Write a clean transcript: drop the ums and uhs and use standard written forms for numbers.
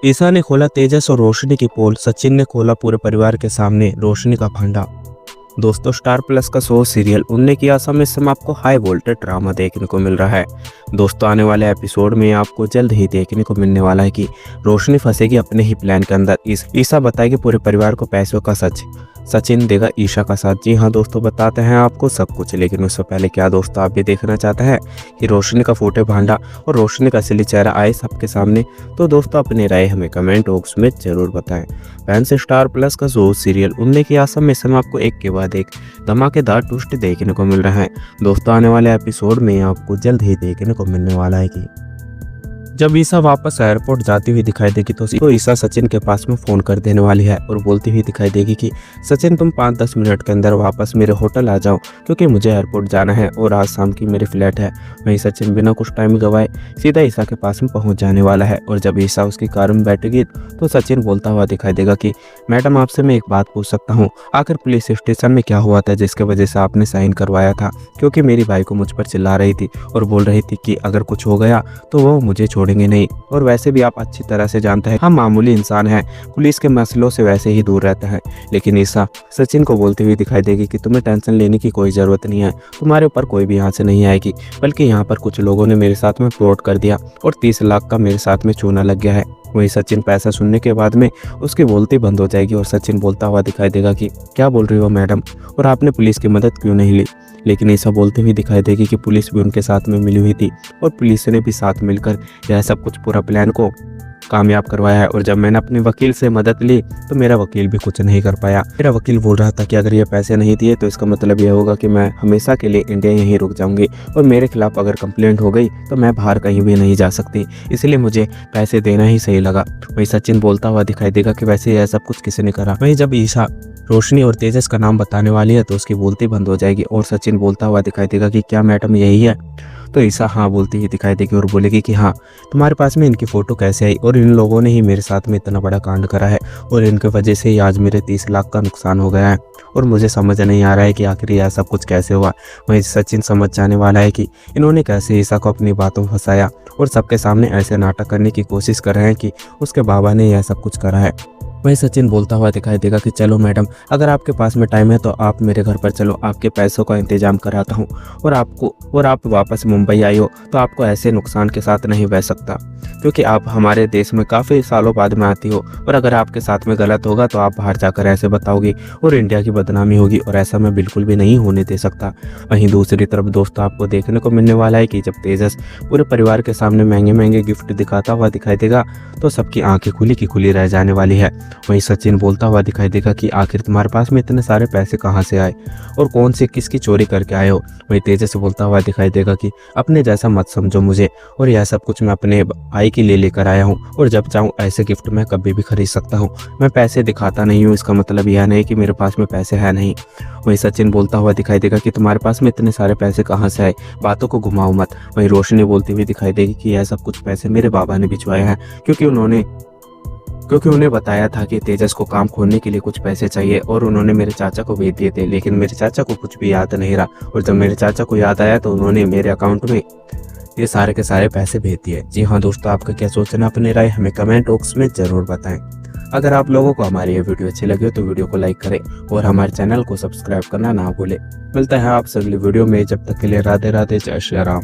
ईशा ने खोला तेजस और रोशनी की पोल, सचिन ने खोला पूरे परिवार के सामने रोशनी का भांडा। दोस्तों, स्टार प्लस का शो सीरियल उन्ने की आशा में इस समय आपको हाई वोल्टेज ड्रामा देखने को मिल रहा है। दोस्तों, आने वाले एपिसोड में आपको जल्द ही देखने को मिलने वाला है कि रोशनी फंसेगी अपने ही प्लान के अंदर। ईशा बताएगी पूरे परिवार को पैसों का सच, सचिन देगा ईशा का साथ। जी हाँ दोस्तों, बताते हैं आपको सब कुछ, लेकिन उससे पहले क्या दोस्तों आप भी देखना चाहते हैं कि रोशनी का फूटे भांडा और रोशनी का असली चेहरा आए सबके सामने? तो दोस्तों अपनी राय हमें कमेंट बॉक्स में जरूर बताएं। फैंस स्टार प्लस का शो सीरियल उन्ने की आशा में समय आपको एक के बाद एक धमाकेदार ट्विस्ट देखने को मिल रहा है। दोस्तों, आने वाले एपिसोड में आपको जल्द ही देखने को मिलने वाला है कि जब ईशा वापस एयरपोर्ट जाती हुई दिखाई देगी तो ईशा सचिन के पास में फ़ोन कर देने वाली है और बोलती हुई दिखाई देगी कि सचिन तुम 5-10 मिनट के अंदर वापस मेरे होटल आ जाओ, क्योंकि मुझे एयरपोर्ट जाना है और आज शाम की मेरी फ्लाइट है। वहीं सचिन बिना कुछ टाइम गवाए सीधा ईशा के पास में पहुंच जाने वाला है और जब ईशा उसकी कार में बैठेगी तो सचिन बोलता हुआ दिखाई देगा कि मैडम आपसे मैं एक बात पूछ सकता हूँ, आखिर पुलिस स्टेशन में क्या हुआ था जिसके वजह से आपने साइन करवाया था? क्योंकि मेरी भाई को मुझ पर चिल्ला रही थी और बोल रही थी कि अगर कुछ हो गया तो वो मुझे छोड़ेंगे नहीं, और वैसे भी आप अच्छी तरह से जानते हैं हम मामूली इंसान हैं, पुलिस के मसलों से वैसे ही दूर रहते हैं। लेकिन ईशा सचिन को बोलती हुई दिखाई देगी कि तुम्हें टेंशन लेने की कोई ज़रूरत नहीं है, तुम्हारे ऊपर कोई भी यहाँ से नहीं आएगी, बल्कि यहाँ पर कुछ लोगों ने मेरे साथ में फ्रॉड कर दिया और 30 लाख का मेरे साथ में चूना लग गया है। वहीं सचिन पैसा सुनने के बाद में उसकी बोलती बंद हो जाएगी और सचिन बोलता हुआ दिखाई देगा कि क्या बोल रही हो मैडम, और आपने पुलिस की मदद क्यों नहीं ली? लेकिन ईशा बोलती हुई दिखाई देगी कि पुलिस भी उनके साथ में मिली हुई थी और पुलिस ने भी साथ मिलकर यह सब कुछ पूरा प्लान को कामयाब करवाया है। और जब मैंने अपने वकील से मदद ली तो मेरा वकील भी कुछ नहीं कर पाया। मेरा वकील बोल रहा था कि अगर ये पैसे नहीं दिए तो इसका मतलब यह होगा कि मैं हमेशा के लिए इंडिया यहीं रुक जाऊंगी और मेरे खिलाफ अगर कंप्लेंट हो गई तो मैं बाहर कहीं भी नहीं जा सकती, इसलिए मुझे पैसे देना ही सही लगा। वही सचिन बोलता हुआ दिखाई देगा कि वैसे यह सब कुछ किसी ने करा। वहीं जब ईशा रोशनी और तेजस का नाम बताने वाली है तो उसकी बोलती बंद हो जाएगी और सचिन बोलता हुआ दिखाई देगा कि क्या मैडम यही है? तो ईशा हाँ बोलती हुई दिखाई देगी और बोलेगी कि हाँ, तुम्हारे पास में इनकी फ़ोटो कैसे आई, और इन लोगों ने ही मेरे साथ में इतना बड़ा कांड करा है और इनके वजह से ही आज मेरे 30 लाख का नुकसान हो गया है और मुझे समझ नहीं आ रहा है कि आखिर यह सब कुछ कैसे हुआ। वहीं सचिन समझ जाने वाला है कि इन्होंने कैसे ईशा को अपनी बातों में फंसाया और सबके सामने ऐसे नाटक करने की कोशिश कर रहे हैं कि उसके बाबा ने यह सब कुछ करा है। वही सचिन बोलता हुआ दिखाई देगा कि चलो मैडम, अगर आपके पास में टाइम है तो आप मेरे घर पर चलो, आपके पैसों का इंतजाम कराता हूँ और आप वापस मुंबई आई हो तो आपको ऐसे नुकसान के साथ नहीं बह सकता, क्योंकि आप हमारे देश में काफ़ी सालों बाद में आती हो और अगर आपके साथ में गलत होगा तो आप बाहर जाकर ऐसे बताओगी और इंडिया की बदनामी होगी और ऐसा मैं बिल्कुल भी नहीं होने दे सकता। वहीं दूसरी तरफ दोस्तों आपको देखने को मिलने वाला है कि जब तेजस पूरे परिवार के सामने महंगे महंगे गिफ्ट दिखाता हुआ दिखाई देगा तो सबकी आंखें खुली की खुली रह जाने वाली है। वहीं सचिन बोलता हुआ दिखाई देगा कि आखिर तुम्हारे पास में इतने सारे पैसे कहाँ से आए और कौन से किसकी चोरी करके आए हो? वहीं तेजस बोलता हुआ दिखाई देगा कि अपने जैसा मत समझो मुझे, और यह सब कुछ मैं अपने भाई के लिए लेकर आया हूँ और जब चाहूँ ऐसे गिफ्ट मैं कभी भी खरीद सकता हूँ। मैं पैसे दिखाता नहीं हूँ, इसका मतलब यह नहीं कि मेरे पास में पैसे है नहीं। वहीं सचिन बोलता हुआ दिखाई देगा कि तुम्हारे पास में इतने सारे पैसे कहाँ से आए, बातों को घुमाओ मत। वहीं रोशनी बोलती हुई दिखाई देगी कि यह सब कुछ पैसे मेरे बाबा ने भिजवाए हैं, क्योंकि उन्हें बताया था कि तेजस को काम खोलने के लिए कुछ पैसे चाहिए और उन्होंने मेरे चाचा को भेज दिए थे, लेकिन मेरे चाचा को कुछ भी याद नहीं रहा और जब मेरे चाचा को याद आया तो उन्होंने मेरे अकाउंट में ये सारे के सारे पैसे भेज दिए। जी हाँ दोस्तों, आपका क्या सोचना, अपनी राय हमें कमेंट बॉक्स में जरूर बताएं। अगर आप लोगों को हमारी ये वीडियो अच्छी लगी हो तो वीडियो को लाइक करें और हमारे चैनल को सब्सक्राइब करना ना भूलें। मिलता है आपसे अगली वीडियो में, जब तक के लिए राधे राधे, जय श्री राम।